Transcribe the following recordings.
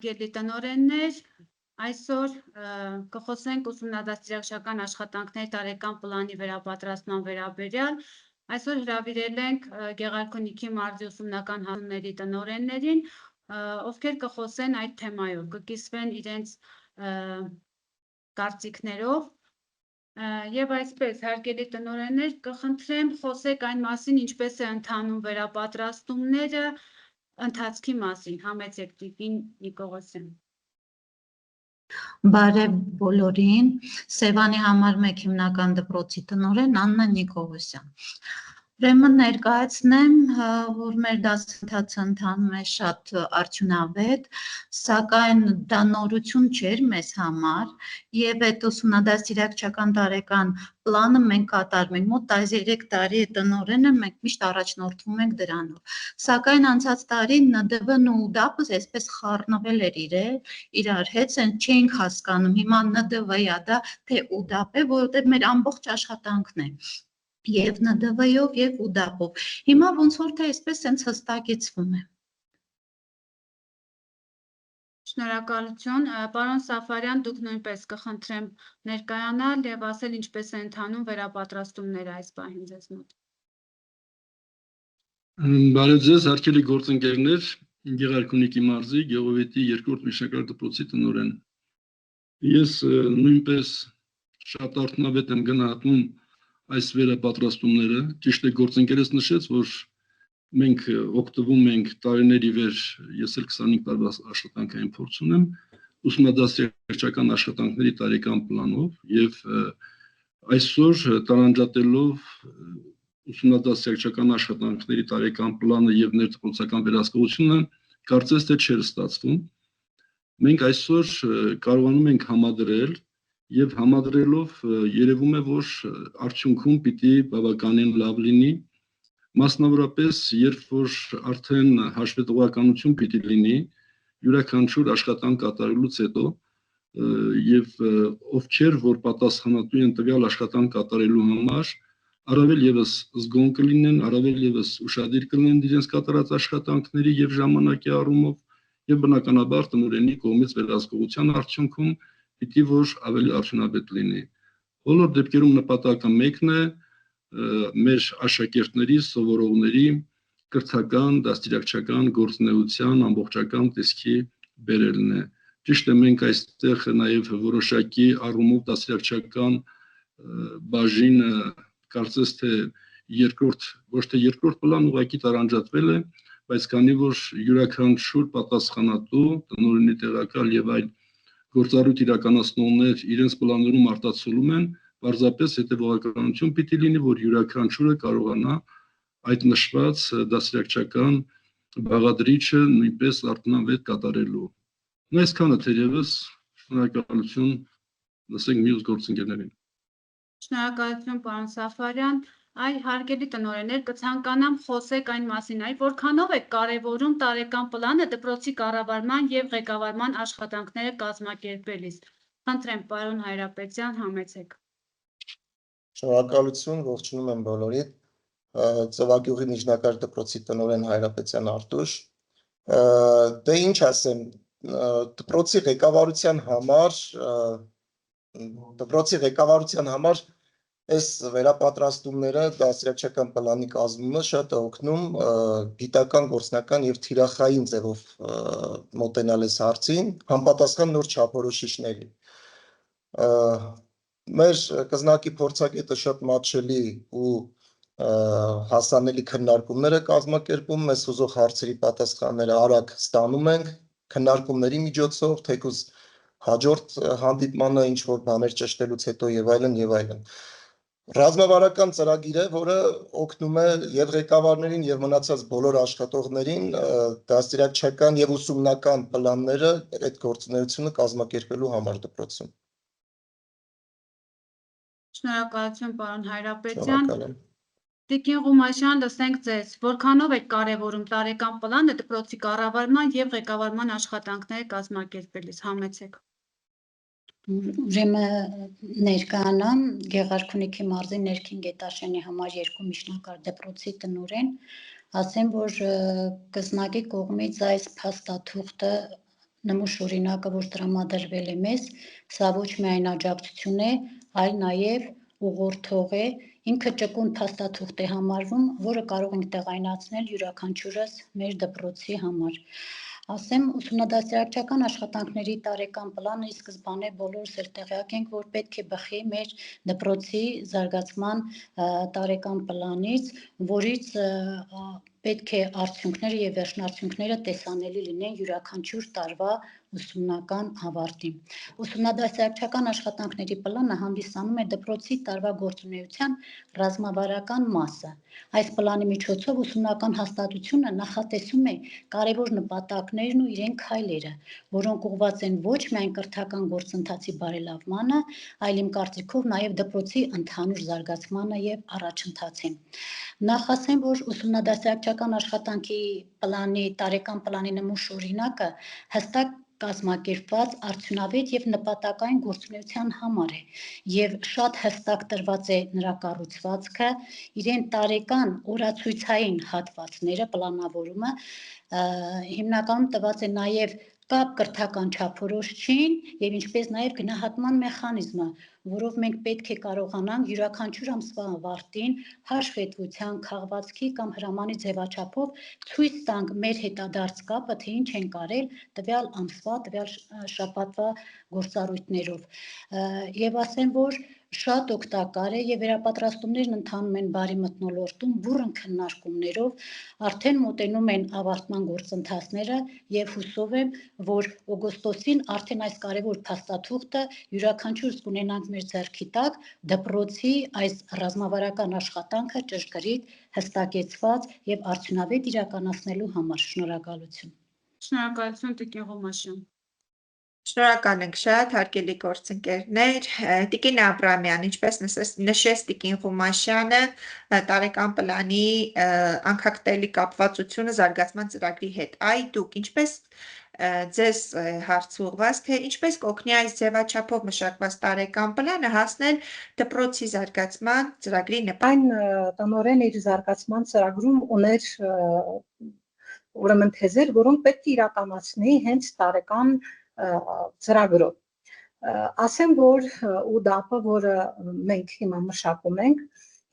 Գետի տնօրեններ, այսօր կխոսենք ուսումնադաստիարակչական աշխատանքների տարեկան պլանի վերապատրաստման վերաբերյալ։ Այսօր հրավիրել ենք Գեղարքունիքի մարզի ուսումնական հանձնների տնօրեններին, ովքեր կխոսեն այդ թեմայով, կկիսվեն իրենց կարծիքներով եւ այսպես, հարգելի տնօրեններ, կխնդրեմ խոսեք այն մասին, ինչպես է ընթանում վերապատրաստումները ընթացքի մասին, համեցեք տիկին Նիկողոսյան։ Բարև բոլորին, Սևանի համար 1 հիմնական դպրոցի տնօրեն Աննա Նիկողոսյան։ Ուրեմն ներկայացնեմ, որ մեր դասընթացը ընթանում է շատ արդյունավետ, սակայն դա նորություն չէր մեզ համար եւ այդ ուսումնադաստիարակչական տարեկան պլանը մենք կատարում ենք մոտ 13 տարի է տնօրենը, մենք միշտ առաջնորդվում ենք դրանով։ Սակայն անցած տարի ՆԴՎ-ն ու ՈՒԴԱՊ-ը այսպես խառնվել էր իրար հետ, չէինք հասկանում հիմա ՆԴՎ-ա դա թե ՈՒԴԱՊ է, որովհետեւ մեր ամբողջ աշխատանքն է եւ ՆԴՎ-ով եւ ՈՒԴԱՊ-ով։ Հիմա ոնց որ թե այսպես sense հստակեցվում է։ Շնորհակալություն, պարոն Սաֆարյան, դուք նույնպես կխնդրեմ ներկայանալ եւ ասել ինչպես է ընթանում վերապատրաստումները այս պահին ձեզ մոտ։ Բարև ձեզ, հարգելի գործընկերներ, Գեղարքունիքի մարզի Գեղովետի 2-րդ միջնակարգ դպրոցի տնօրեն։ Ես նույնպես շատ արդյունավետ եմ գնահատում այս վերապատրաստումները, ճիշտ է գործընկերս նշեց, որ մենք օգտվում ենք տարիների վեր, ես էլ 25 տարվա աշխատանքային փորձ ունեմ, ուսումնադաստիարակչական աշխատանքների տարեկան պլանով եւ այսօր տարանջատելով ուսումնադաստիարակչական աշխատանքների տարեկան պլանը եւ ներդպրոցական վերահսկողությունը, կարծես թե չէր ստացվում։ Մենք այսօր կարողանում ենք համադրել եւ համադրելով երևում է, որ արդյունքում պիտի բավականին լավ լինի, մասնավորապես երբ որ արդեն հաշվետվողականություն պիտի լինի յուրաքանչյուր աշխատանք կատարելուց հետո եւ ովքեր որ պատասխանատու են տվյալ աշխատանք կատարելու համար, առավել եւս զգոն կլինեն, առավել եւս ուշադիր կլինեն իրենց կատարած աշխատանքների եւ ժամանակի առումով եւ բնականաբար տնօրենի կողմից վերահսկողության արդյունքում պիտի որ ավելի արդյունավետ լինի։ Բոլոր դեպքերում նպատակը մեկն է մեր աշակերտների, սովորողների կրթական, դաստիարակչական գործունեության ամբողջական տեսքի բերելն է։ Ճիշտ է, մենք այստեղ նաեւ որոշակի առումով դաստիարակչական բաժինը կարծես թե ոչ թե երկրորդ պլան ուղղակի տարանջատվել է, բայց քանի որ յուրաքանչյուր պատասխանատու, տնօրենի տեղակալ եւ այլ գործառույթ իրականացնողներ իրենց պլաններում արտացոլում են, պարզապես հետևողականություն պիտի լինի, որ յուրաքանչյուրը կարողանա այդ նշված դաստիարակչական բաղադրիչը նույնպես արդյունավետ կատարելու։ Այսքանը թերևս, շնորհակալություն, լսենք մյուս գործընկերներին։ Շնորհակալություն, պարոն Սաֆարյան, այ հարգելի տնօրեններ, կցանկանամ խոսեք այն մասին, որքանով է կարևորում տարեկան պլանը դպրոցի կառավարման եւ ղեկավարման աշխատանքները կազմակերպելիս։ Խնդրեմ, պարոն Հայրապետյան, համեցեք։ Շնորհակալություն, ողջունում եմ բոլորիդ։ Ծովագյուղի միջնակարգ դպրոցի տնօրեն Հայրապետյան Արտուշ։ Դե ինչ ասեմ, դպրոցի ղեկավարության համար այս վերապատրաստումները դաստիարակչական պլանի կազմումը շատ է օգնում գիտական, գործնական եւ թիրախային ձևով մոտենալ այս հարցին, համապատասխան նոր չափորոշիչների։ Մեր կզնակի փորձագետը շատ մատչելի ու հասանելի քննարկումներ է կազմակերպում, մեզ հուզող հարցերի պատասխանները արագ ստանում ենք քննարկումների միջոցով, թեկուզ հաջորդ հանդիպմանը ինչ որ բաներ ճշտելուց հետո եւ այլն եւ այլն։ Ռազմավարական ծրագիր է, որը օգնում է եւ ղեկավարներին եւ մնացած բոլոր աշխատողներին դաստիարակչական եւ ուսումնական պլանները այդ գործունեությունը կազմակերպելու համար դպրոցում։ Շնորհակալություն, պարոն Հայրապետյան։ Տիկին Ղումաշյան, լսենք ձեզ, որքանով է կարևորում տարեկան պլանը դպրոցի կառավարման եւ ղեկավարման աշխատանքները կազմակերպելիս, համեցեք։ Ուրեմն ներկայանամ Գեղարքունիքի մարզի Ներքին Գետաշենի համար 2 միջնակարգ դպրոցի տնօրեն, ասեմ, որ կզնակի կողմից այս փաստաթուղթը նմուշ օրինակը, որ տրամադրվել է մեզ, սա ոչ միայն աջակցություն է, այլ նաև ուղղորդող է, ինքը ճկուն փաստաթուղթ է համարվում, որը կարող ենք տեղայնացնել յուրաքանչյուրս մեր դպրոցի համար։ Ասեմ, ուսումնադաստիարակչական աշխատանքների տարեկան պլանը ի սկզբանե բոլորս էլ տեղյակ ենք, որ պետք է բխի մեր դպրոցի զարգացման տարեկան պլանից, որից պետք է արդյունքները եւ վերջնարդյունքները տեսանելի լինեն յուրաքանչյուր տարվա ուսումնական ավարտին։ Ուսումնադաստիարակչական աշխատանքների պլանը հանդիսանում է դպրոցի տարվա գործունեության ռազմավարական մասը։ Այս պլանի միջոցով ուսումնական հաստատությունը նախատեսում է կարևոր նպատակներն ու իրեն քայլերը, որոնք ուղղված են ոչ միայն կրթական գործընթացի բարելավմանը, այլ իմ կարծիքով նաև դպրոցի ընդհանուր զարգացմանը եւ առաջընթացին։ Նախ ասեմ, որ ուսումնադաստիարակչական աշխատանքի պլանի տարեկան պլանի նմուշ օրինակը հստակ կազմակերպված արդյունավետ եւ նպատակային գործունեության համար է եւ շատ հստակ տրված է նրա կառուցվածքը, իրեն տարեկան օրացույցային հատվածները, պլանավորումը հիմնականում տված է նաեւ կապ կրթական չափորոշչին եւ ինչպես նաեւ գնահատման մեխանիզմը, որով մենք պետք է կարողանանք յուրաքանչյուր ամսվա ավարտին հաշվետվության, քաղվածքի կամ հրամանի ձևաչափով ցույց տանք մեր հետադարձ կապը, թե ինչ ենք արել տվյալ ամսվա, տվյալ շաբաթվա գործառույթներով։ Եվ ասեմ, որ շատ օգտակար է եւ վերապատրաստումներն ընթանում են բարի մթնոլորտում, բուռն քննարկումներով, արդեն մոտենում են ավարտման գործընթացները եւ հուսով եմ, որ օգոստոսին արդեն այս կարևոր փաստաթուղթը յուրաքանչյուրս կունենանք մեր ձեռքի տակ դպրոցի այս ռազմավարական աշխատանքը ճշգրիտ հստակեցված եւ արդյունավետ իրականացնելու համար։ Շնորհակալություն։ Շնորհակալություն Տիկին Ղոմաշյան։ Շնորհակալ ենք շատ, հարգելի գործընկերներ։ Տիկին Աբրամյան, ինչպես նշեց Տիկին Ղոմաշյանը, տարեկան պլանի անքակտելի կապվածությունը զարգացման ծրագրի հետ։ Այ դուք ինչպես ձեզ հարց ուղղված, թե ինչպես կօգնի այս ձևաչափով մշակված տարեկան պլանը հասնել դպրոցի զարգացման ծրագրի նպատակին։ Այն տնօրեն իր զարգացման ծրագրում ուներ ուրեմն թեզեր, որոնք պետք է իրականացնի հենց տարեկան ծրագրով։ Ասեմ, որ ՈՒԴԱՊ-ը, որը մենք հիմա մշակում ենք,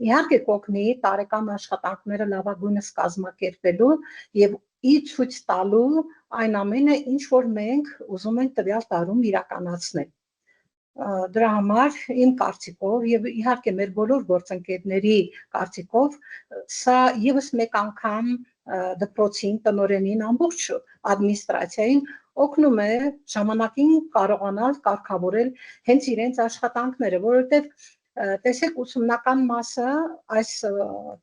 իհարկե կօգնի տարեկան աշխատանքները լավագույնս կազմակերպելու եւ ի ցույց տալու այն ամենը, ինչ որ մենք ուզում ենք տվյալ տարում իրականացնել։ Դրա համար իմ կարծիքով եւ իհարկե մեր բոլոր գործընկերների կարծիքով սա եւս մեկ անգամ դպրոցին, տնօրենին, ամբողջ ադմինիստրացիային օգնում է ժամանակին կարողանալ կարգավորել հենց իրենց աշխատանքները, որովհետեւ տեսեք ուսումնական մասը այս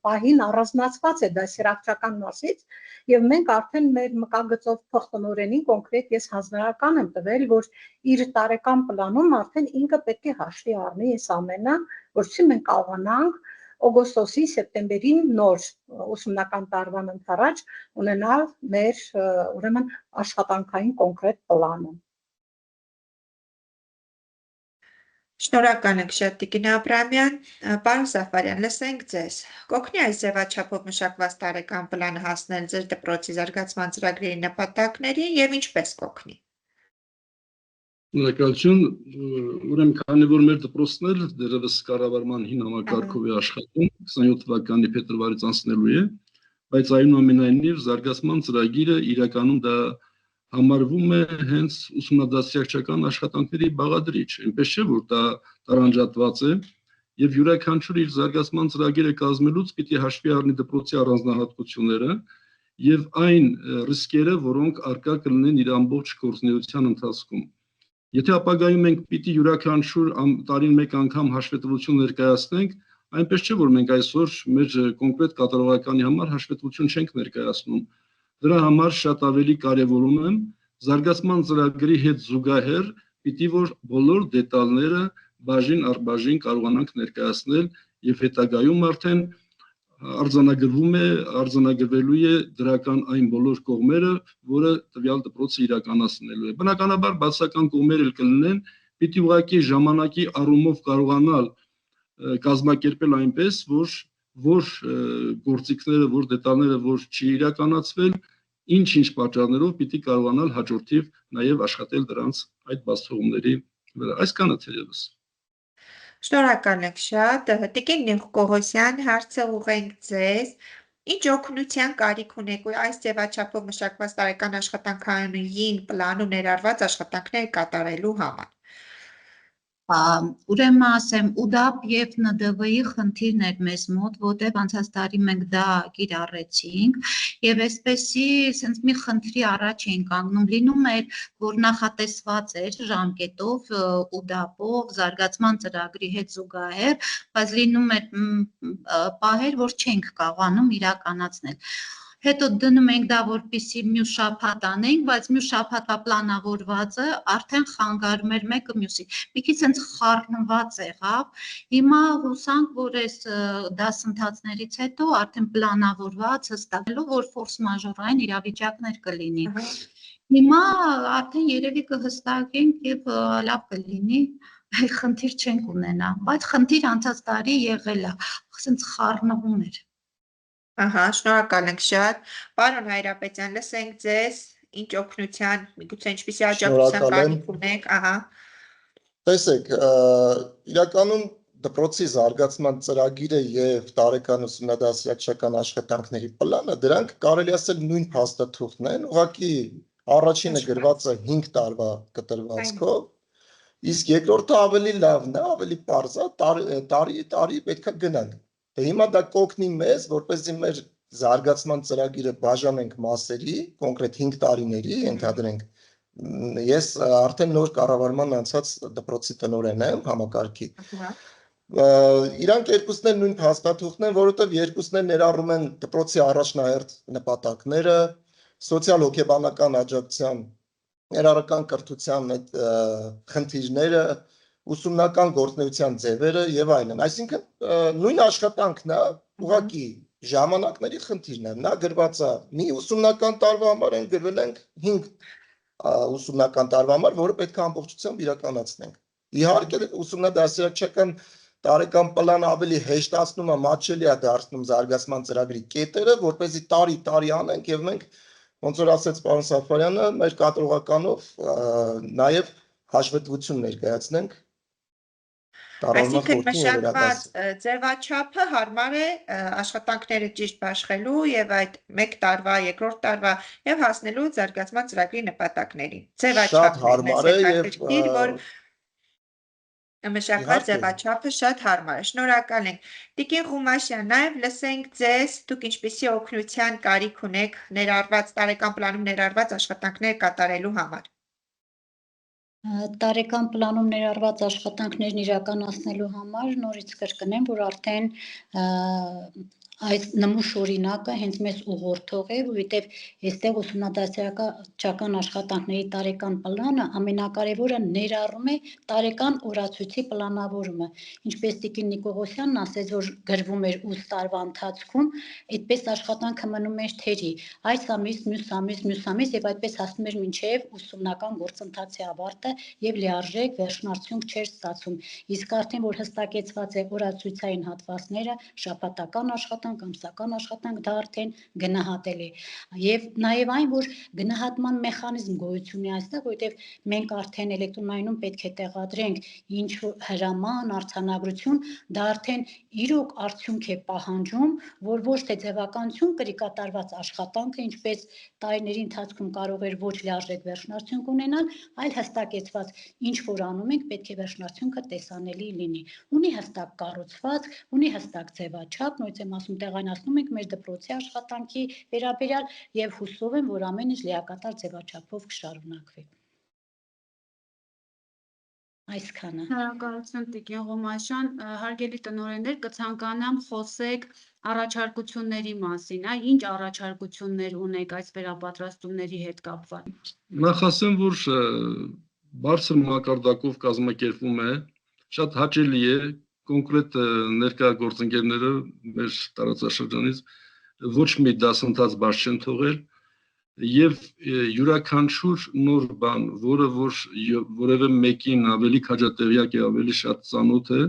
պահին առանձնացված է դասերակցական մասից եւ մենք արդեն մեր մկագծով փոխտնօրենին կոնկրետ ես հանձնարարական եմ տվել, որ իր տարեկան պլանում արդեն ինքը պետք է հաշվի առնի այս ամենը, որովհետեւ մենք կարողանանք օգոստոսի, սեպտեմբերին նոր ուսումնական տարվան ընթരാճ ունենալ մեր ուրեմն աշխատանքային կոնկրետ պլանը։ Շնորհակալ ենք շատ Տիկին Աբրամյան, պարոն Սաֆարյան, լսենք ձեզ։ Կօգնի այս ձևաչափով մշակված տարեկան պլանը հասնել ձեր դպրոցի զարգացման ծրագրերի նպատակներին եւ ինչպես կօգնի։ Շնորհակալություն, ուրեմն քանի որ մեր դպրոցն էլ դեռևս կառավարման հին համակարգով է աշխատում, 27 թվականի փետրվարից անցնելու է, բայց այնուամենայնիվ զարգացման ծրագիրը իրականում դա համարվում է հենց ուսումնադաստիարակչական աշխատանքների բաղադրիչ, այնպես չէ, որ դա տարանջատված է եւ յուրաքանչյուր իր զարգացման ծրագիրը կազմելուց պիտի հաշվի առնի դպրոցի առանձնահատկությունները եւ այն ռիսկերը, որոնք արկա կլինեն իր ամբողջ գործունեության ընթացքում։ Եթե ապագայում մենք պիտի յուրաքանչյուր տարին մեկ անգամ հաշվետվություն ներկայացնենք, այնպես չէ, որ մենք այսօր մեր կոնկրետ կատարողականի համար հաշվետվություն չենք ներկայացնում։ Դրա համար շատ ավելի կարևորում եմ զարգացման ծրագրի հետ զուգահեռ պիտի որ բոլոր դետալները բաժին առ բաժին կարողանանք ներկայացնել եւ հետագայում արդեն արձանագրվելու է դրական այն բոլոր կողմերը, որը տվյալ դպրոցը իրականացնելու է։ Բնականաբար բացական կողմեր էլ կլինեն, պիտի ուղղակի ժամանակի առումով կարողանալ կազմակերպել այնպես, որ գործիքները, որ դետալները, որ չի իրականացվել, ինչ պատճառներով պիտի կարողանալ հաջորդիվ նաև աշխատել դրանց այդ բացթողումների վրա։ Այսքանը թերևս։ Շնորհակալ ենք շատ։ Տիկին Նիկողոսյան, հարցը ուղղենք ձեզ։ Ինչ օգնության կարիք ունեք այս ձևաչափով մշակված տարեկան աշխատանքային պլան ու ներառված աշխատանքներ կատարելու համար։ Ուրեմն ասեմ, ՈՒԴԱՊ եւ ՆԴՎ-ի խնդիրն էր մեզ մոտ, որտեղ անցած տարի մենք դա կիրառեցինք եւ այսպեսի sense մի խնդրի առաջ էին կանգնում, լինում էր, որ նախատեսված էր ժամկետով ՈՒԴԱՊ-ով զարգացման ծրագրի հետ զուգահեռ, բայց լինում էր պահեր, որ չենք կարողանում իրականացնել։ Հետո դնում ենք դա, որպեսզի մյուս շաբաթ անենք, բայց մյուս շաբաթվա պլանավորվածը արդեն խանգարում էր մեկը մյուսին։ Մի քիչ sense խառնված եղավ։ Հիմա հուսանք, որ այս դասընթացներից հետո արդեն պլանավորված հստակելով, որ ֆորս մաժորային իրավիճակներ կլինի։ Հիմա արդեն երևի կհստակենք եւ լավ կլինի, խնդիր չենք ունենա, բայց խնդիր անցած տարի եղել է, sense խառնվում էր։ Ահա, շնորհակալ ենք շատ։ Պարոն Հայրապետյան, լսենք ձեզ, ինչ օգնության, միգուցե ինչպիսի աջակցության կարիք ունեք, ահա։ Տեսեք, իրականում դպրոցի զարգացման ծրագիրը եւ տարեկան ուսումնադասյակչական աշխատանքների պլանը, դրանք կարելի ասել նույն փաստաթուղթն են, ուղղակի առաջինը գրված է 5 տարվա կտրվածքով, իսկ երկրորդը ավելի լավն է, ավելի պարզ է, տարի պետքա գնանք։ Դե հիմա դա կօգնի մեզ, որպեսզի մեր զարգացման ծրագիրը բաժանենք մասերի, կոնկրետ 5 տարիների, ենթադրենք։ Ես արդեն նոր կառավարման անցած դպրոցի տնօրեն եմ համակարգի։ Իրանք երկուսն են նույն փաստաթուղթն են, որովհետև երկուսն են ներառում են դպրոցի առաջնահերթ նպատակները, սոցիալ-հոգեբանական աջակցության, ներառական կրթության այդ խնդիրները, ուսումնական գործունեության ձևերը եւ այլն։ Այսինքն նույն աշխատանքն է, ուղղակի ժամանակների խնդիրն է։ Նա գրված է մի ուսումնական տարվա համար, են գրվել ենք 5 ուսումնական տարվա համար, որը պետք է ամբողջությամբ իրականացնենք։ Իհարկե ուսումնադասյակչական տարեկան պլանը ավելի հեշտացնում է, մատչելի է դարձնում զարգացման ծրագրի կետերը, որպեսզի տարի անենք եւ մենք ոնց որ ասեց պարոն Սաֆարյանը, մեր կատարողականով նաեւ հաշվետվություն ներկայացնենք։ Այսինքն մշակված ձևաչափը հարմար է աշխատանքները ճիշտ բաշխելու եւ այդ 1 տարվա, 2-րդ տարվա եւ հասնելու զարգացման ծրագրի նպատակներին։ Շատ հարմար է եւ որ մշակված ձևաչափը շատ հարմար է։ Շնորհակալ ենք։ Տիկին Ղումաշյան, նաեւ լսենք ձեզ, դուք ինչպիսի օգնության կարիք ունեք ներառված տարեկան պլանում ներառված աշխատանքներ կատարելու համար։ Տարեկան պլանում ներառված աշխատանքներն իրականացնելու համար նորից կրկնեմ, որ արդեն այս նմուշ օրինակը հենց մեզ ուղղորդող է, որովհետև այստեղ ուսումնադասյակական աշխատանքների տարեկան պլանը ամենակարևորը ներառում է տարեկան օրացույցի պլանավորումը։ Ինչպես տիկին Նիկողոսյանն ասեց, որ գրվում էր 8 տարվա ընթացքում, այդպես աշխատանքը մնում էր թերի։ Այս ամիս, մյուս ամիս եւ այդպես հասնում էր մինչեւ ուսումնական գործընթացի ավարտը եւ լիարժեք վերջնարդյունք չէր ստացվում։ Իսկ արդեն որ հստակեցված է օրացույցային հատվածները, շաբաթական աշխատանք, ամսական աշխատանք, դա արդեն գնահատել է։ Եվ նաեւ այն, որ գնահատման մեխանիզմ գոյություն ունի այստեղ, որովհետեւ մենք արդեն էլեկտրոնայնում պետք է տեղադրենք ինչ հրաման, արձանագրություն, դա արդեն իրոք արդյունք է պահանջում, որ ոչ թե ձևականություն կրի կատարված աշխատանքը, ինչպես տարիների ընթացքում կարող էր ոչ լիարժեք վերջնարդյունք ունենալ, այլ հստակեցված ինչ որ անում ենք, պետք է վերջնարդյունքը տեսանելի լինի։ Ունի հստակ կառուցվածք, ունի հստակ ձևաչափ, նույնիսկ եմ ասում տեղայնացնում ենք մեր դպրոցի աշխատանքի վերաբերյալ եւ հուսով եմ, որ ամեն ինչ լիակատար ձևաչափով կշարունակվի։ Այսքանը։ Շնորհակալություն տիկին Ղումաշյան, հարգելի տնօրեններ, կցանկանամ խոսեք առաջարկությունների մասին, ինչ առաջարկություններ ունեք այս վերապատրաստումների հետ կապված։ Նախ ասեմ, որ բարձր մակարդակով կազմակերպվում է, շատ հաճելի է, կոնկրետ ներկա գործընկերները մեր տարածաշրջանից ոչ մի դասընթաց բաց չեն թողել եւ յուրաքանչյուր նոր բան, որը որևէ մեկին ավելի քաջատեղյակ է, ավելի շատ ծանոթ է,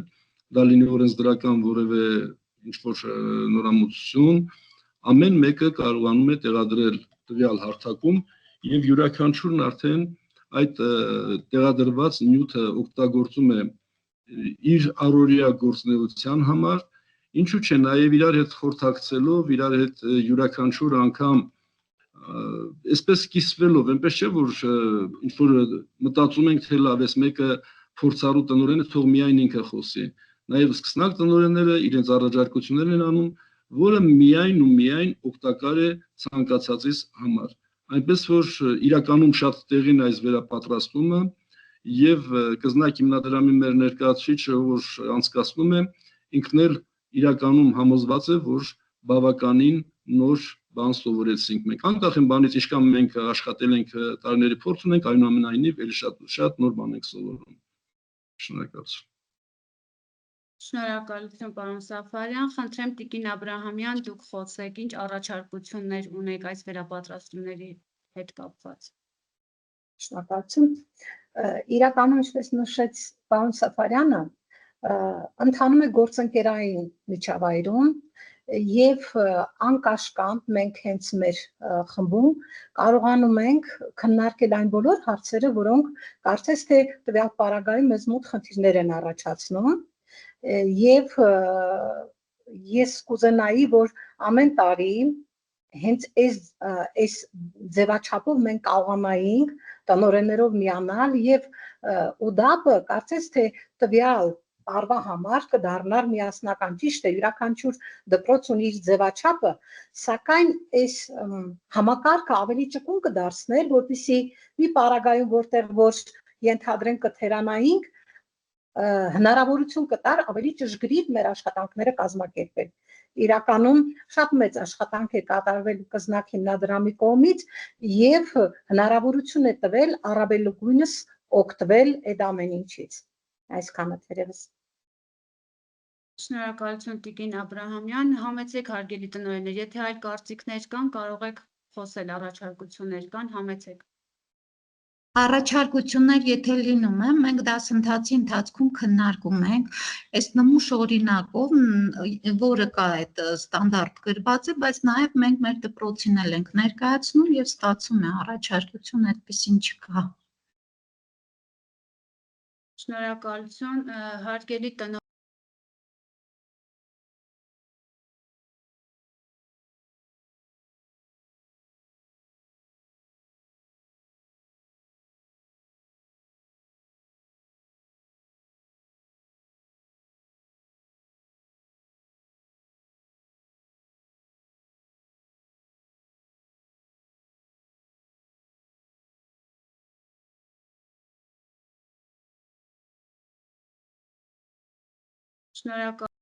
դա լինի օրենսդրական որևէ ինչ-որ նորամուծություն, ամեն մեկը կարողանում է տեղադրել տվյալ հարթակում եւ յուրաքանչյուրն արդեն այդ տեղադրված նյութը օգտագործում է իր առօրյա գործունեության համար, ինչու՞ չէ նաեւ իրար հետ խորհրդակցելով, իրար հետ յուրաքանչյուր անգամ այսպես կիսվելով, այնպես չէ որ ինչ որ մտածում ենք թե լավ էս մեկը փորձառու տնօրեն է, թող միայն ինքը խոսի։ Նաև սկսնակ տնօրենները իրենց առաջարկություններն են անում, որը միայն ու միայն օգտակար է ցանկացածის համար։ Այնպես որ իրականում շատ տեղին այս վերապատրաստումը եւ կզնակ հիմնադրամի մեր ներկայացուցիչը որ անցկացնում է, ինքն էլ իրականում համոզված է, որ բավականին նոր բան սովորեցինք մենք։ Անկախ այն բանից, ինչքան մենք աշխատել ենք տարիների փորձ ունենք, այնուամենայնիվ էլի շատ նոր բան ենք սովորում։ Շնորհակալություն։ Շնորհակալություն, պարոն Սաֆարյան։ Խնդրեմ Տիկին Աբրահամյան, դուք խոսեք, ինչ առաջարկություններ ունեք այս վերապատրաստումների հետ կապված։ Շնորհակալություն։ Իրականում, ինչպես նշեց պարոն Սաֆարյանը, ընթանում է գործընկերային միջավայրում եւ անկաշկանդ մենք հենց մեր խմբում կարողանում ենք քննարկել այն բոլոր հարցերը, որոնք կարծես թե տվյալ պարագայում մեզ մոտ խնդիրներ են առաջացնում եւ ես կուզենայի, որ ամեն տարի հենց այս ձևաչափով մենք կարողանայինք տնօրեններով միանալ եւ ՈՒԴԱՊ-ը կարծես թե տվյալ տարվա համար կդառնար միասնական, ճիշտ է, յուրաքանչյուր դպրոց ունի իր ձևաչափը, սակայն այս համակարգը ավելի ճկուն կդարձներ, որպեսզի մի պարագայում որտեղ որ ենթադրենք կթերանայինք, հնարավորություն կտար ավելի ճշգրիտ մեր աշխատանքները կազմակերպել։ Իրականում շատ մեծ աշխատանք է կատարվել կզնակ հիմնադրամի կողմից եւ հնարավորություն է տվել առավելագույնս օգտվել այդ ամեն ինչից։ Այսքանը թերևս։ Շնորհակալություն Տիկին Աբրահամյան, համեցեք հարգելի տնօրեններ, եթե այլ կարծիքներ կան, կարող եք խոսել, առաջարկություններ կան, համեցեք։ Առաջարկություններ եթե լինում է, մենք դասընթացի ընթացքում քննարկում ենք այս նմուշ օրինակով, որը կա այդ ստանդարտ գրված է, բայց նաև մենք մեր դպրոցին էլ ենք ներկայացնում եւ ստացվում է առաջարկություն այդպեսին չկա։ Շնորհակալություն, հարգելի տնօրեններ, շնորհակալ